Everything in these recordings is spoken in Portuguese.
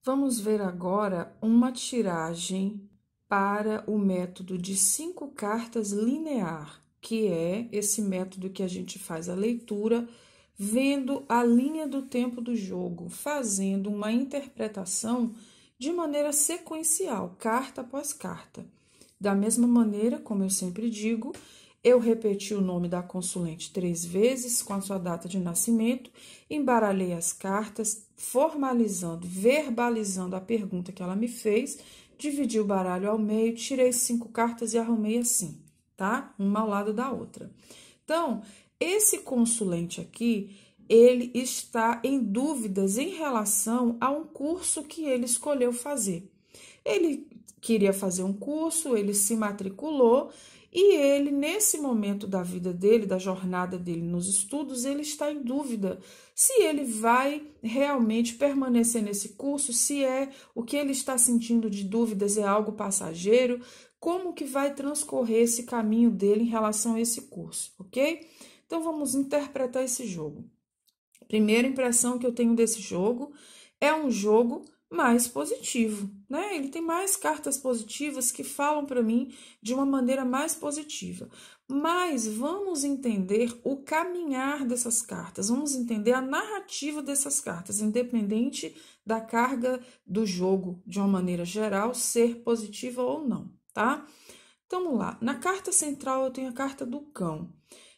Vamos ver agora uma tiragem para o método de 5 cartas linear, que é esse método que a gente faz a leitura vendo a linha do tempo do jogo, fazendo uma interpretação de maneira sequencial, carta após carta. Da mesma maneira, como eu sempre digo, eu repeti o nome da consulente 3 vezes com a sua data de nascimento, embaralhei as cartas, formalizando, verbalizando a pergunta que ela me fez, dividi o baralho ao meio, tirei 5 cartas e arrumei assim, tá? Uma ao lado da outra. Então, esse consulente aqui, ele está em dúvidas em relação a um curso que ele escolheu fazer. Ele queria fazer um curso, ele se matriculou e ele, nesse momento da vida dele, da jornada dele nos estudos, ele está em dúvida se ele vai realmente permanecer nesse curso, se é o que ele está sentindo de dúvidas é algo passageiro, como que vai transcorrer esse caminho dele em relação a esse curso, ok? Então, vamos interpretar esse jogo. Primeira impressão que eu tenho desse jogo é um jogo mais positivo, né? Ele tem mais cartas positivas que falam para mim de uma maneira mais positiva. Mas vamos entender o caminhar dessas cartas, vamos entender a narrativa dessas cartas, independente da carga do jogo, de uma maneira geral, ser positiva ou não, tá? Então, vamos lá. Na carta central eu tenho a carta do cão,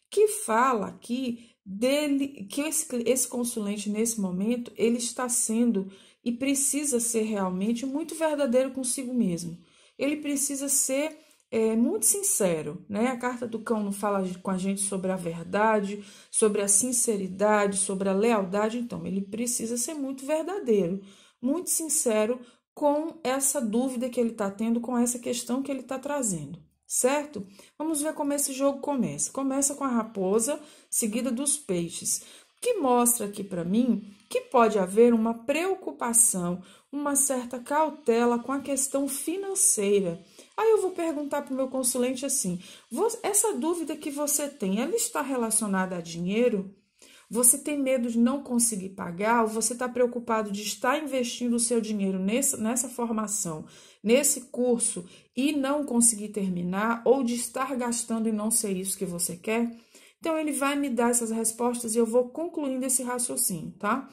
que fala aqui dele, que esse consulente, nesse momento, ele está sendo e precisa ser realmente muito verdadeiro consigo mesmo. Ele precisa ser muito sincero, né? A carta do cão não fala com a gente sobre a verdade, sobre a sinceridade, sobre a lealdade. Então, ele precisa ser muito verdadeiro, muito sincero com essa dúvida que ele está tendo, com essa questão que ele está trazendo, certo? Vamos ver como esse jogo começa. Começa com a raposa, seguida dos peixes, que mostra aqui para mim que pode haver uma preocupação, uma certa cautela com a questão financeira. Aí eu vou perguntar para o meu consulente assim, essa dúvida que você tem, ela está relacionada a dinheiro? Você tem medo de não conseguir pagar ou você está preocupado de estar investindo o seu dinheiro nessa formação, nesse curso e não conseguir terminar ou de estar gastando e não ser isso que você quer? Então, ele vai me dar essas respostas e eu vou concluindo esse raciocínio, tá?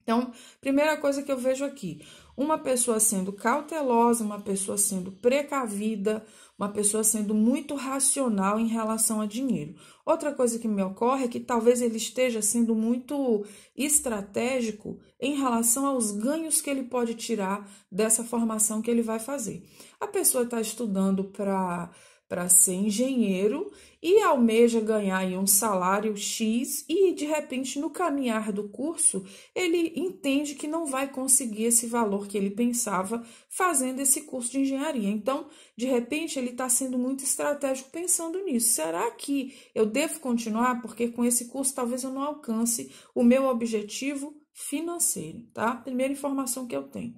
Então, primeira coisa que eu vejo aqui, uma pessoa sendo cautelosa, uma pessoa sendo precavida, uma pessoa sendo muito racional em relação a dinheiro. Outra coisa que me ocorre é que talvez ele esteja sendo muito estratégico em relação aos ganhos que ele pode tirar dessa formação que ele vai fazer. A pessoa está estudando para ser engenheiro e almeja ganhar aí um salário X e, de repente, no caminhar do curso, ele entende que não vai conseguir esse valor que ele pensava fazendo esse curso de engenharia. Então, de repente, ele está sendo muito estratégico pensando nisso. Será que eu devo continuar? Porque com esse curso talvez eu não alcance o meu objetivo financeiro, tá? Primeira informação que eu tenho.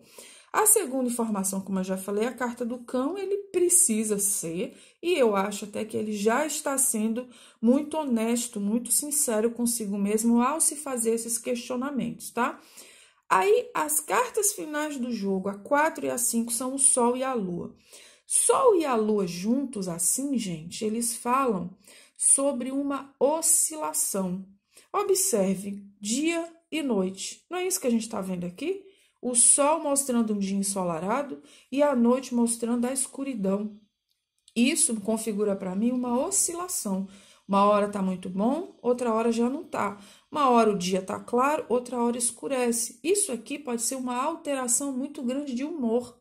A segunda informação, como eu já falei, a carta do cão, ele precisa ser, e eu acho até que ele já está sendo muito honesto, muito sincero consigo mesmo ao se fazer esses questionamentos, tá? Aí, as cartas finais do jogo, a 4 e a 5, são o Sol e a Lua. Sol e a Lua juntos assim, gente, eles falam sobre uma oscilação. Observe, dia e noite. Não é isso que a gente está vendo aqui? O sol mostrando um dia ensolarado e a noite mostrando a escuridão. Isso configura para mim uma oscilação. Uma hora está muito bom, outra hora já não está. Uma hora o dia está claro, outra hora escurece. Isso aqui pode ser uma alteração muito grande de humor.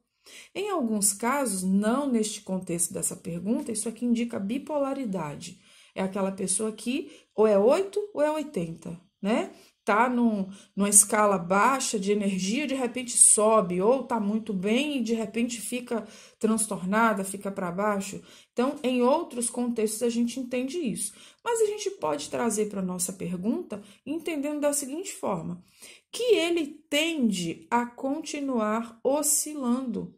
Em alguns casos, não neste contexto dessa pergunta, isso aqui indica bipolaridade. É aquela pessoa que ou é 8 ou é 80, né? Tá numa escala baixa de energia, de repente sobe, ou tá muito bem e de repente fica transtornada, fica para baixo. Então, em outros contextos a gente entende isso. Mas a gente pode trazer para nossa pergunta entendendo da seguinte forma, que ele tende a continuar oscilando,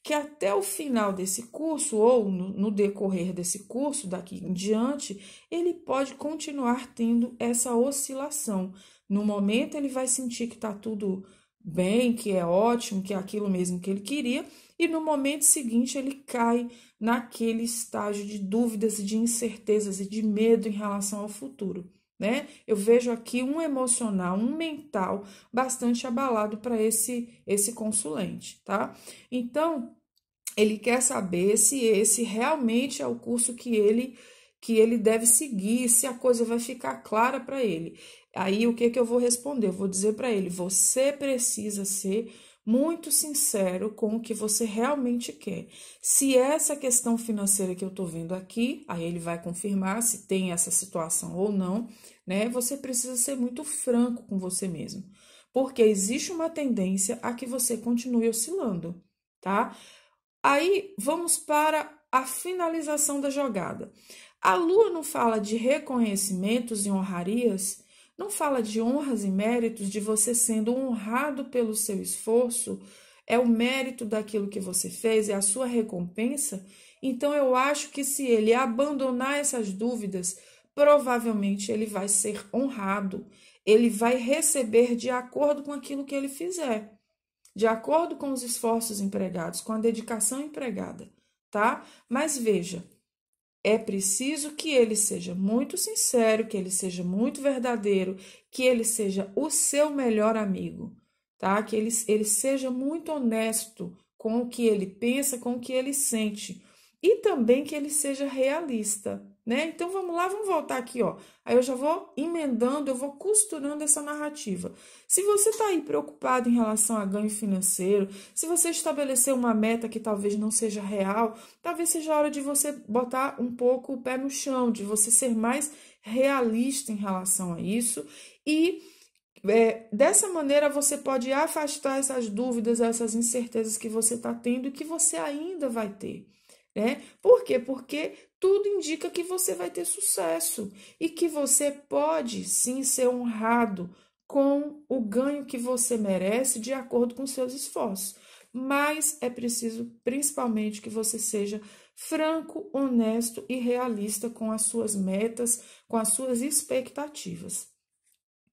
que até o final desse curso ou no decorrer desse curso, daqui em diante, ele pode continuar tendo essa oscilação. No momento, ele vai sentir que está tudo bem, que é ótimo, que é aquilo mesmo que ele queria, e no momento seguinte ele cai naquele estágio de dúvidas e de incertezas e de medo em relação ao futuro, né? Eu vejo aqui um emocional, um mental bastante abalado para esse consulente, tá? Então, ele quer saber se esse realmente é o curso que ele deve seguir, se a coisa vai ficar clara para ele. Aí o que que eu vou responder? Eu vou dizer para ele: você precisa ser muito sincero com o que você realmente quer. Se essa questão financeira que eu estou vendo aqui, aí ele vai confirmar se tem essa situação ou não, né? Você precisa ser muito franco com você mesmo, porque existe uma tendência a que você continue oscilando, tá? Aí vamos para a finalização da jogada. A lua não fala de reconhecimentos e honrarias, não fala de honras e méritos, de você sendo honrado pelo seu esforço, é o mérito daquilo que você fez, é a sua recompensa. Então eu acho que se ele abandonar essas dúvidas, provavelmente ele vai ser honrado, ele vai receber de acordo com aquilo que ele fizer, de acordo com os esforços empregados, com a dedicação empregada, tá? Mas veja, é preciso que ele seja muito sincero, que ele seja muito verdadeiro, que ele seja o seu melhor amigo, tá? Que ele seja muito honesto com o que ele pensa, com o que ele sente. E também que ele seja realista, né? Então vamos lá, vamos voltar aqui, ó. Aí eu já vou emendando, eu vou costurando essa narrativa. Se você está aí preocupado em relação a ganho financeiro, se você estabeleceu uma meta que talvez não seja real, talvez seja a hora de você botar um pouco o pé no chão, de você ser mais realista em relação a isso e dessa maneira você pode afastar essas dúvidas, essas incertezas que você está tendo e que você ainda vai ter, né? Por quê? Porque tudo indica que você vai ter sucesso e que você pode sim ser honrado com o ganho que você merece de acordo com seus esforços. Mas é preciso principalmente que você seja franco, honesto e realista com as suas metas, com as suas expectativas.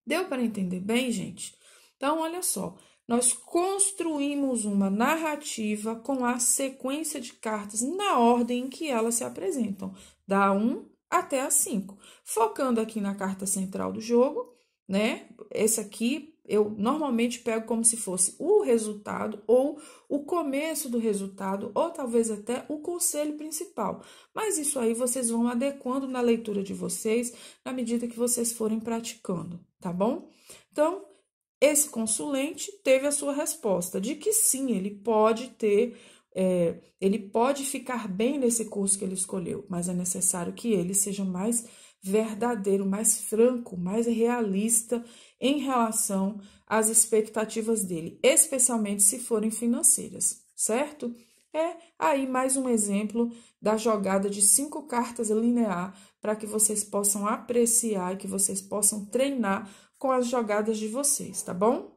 Deu para entender bem, gente? Então, olha só, nós construímos uma narrativa com a sequência de cartas na ordem em que elas se apresentam, da 1 até a 5. Focando aqui na carta central do jogo, né? Esse aqui eu normalmente pego como se fosse o resultado ou o começo do resultado, ou talvez até o conselho principal. Mas isso aí vocês vão adequando na leitura de vocês na medida que vocês forem praticando, tá bom? Então, esse consulente teve a sua resposta de que sim, ele pode ter, ele pode ficar bem nesse curso que ele escolheu, mas é necessário que ele seja mais verdadeiro, mais franco, mais realista em relação às expectativas dele, especialmente se forem financeiras, certo? É aí mais um exemplo da jogada de 5 cartas linear para que vocês possam apreciar e que vocês possam treinar com as jogadas de vocês, tá bom?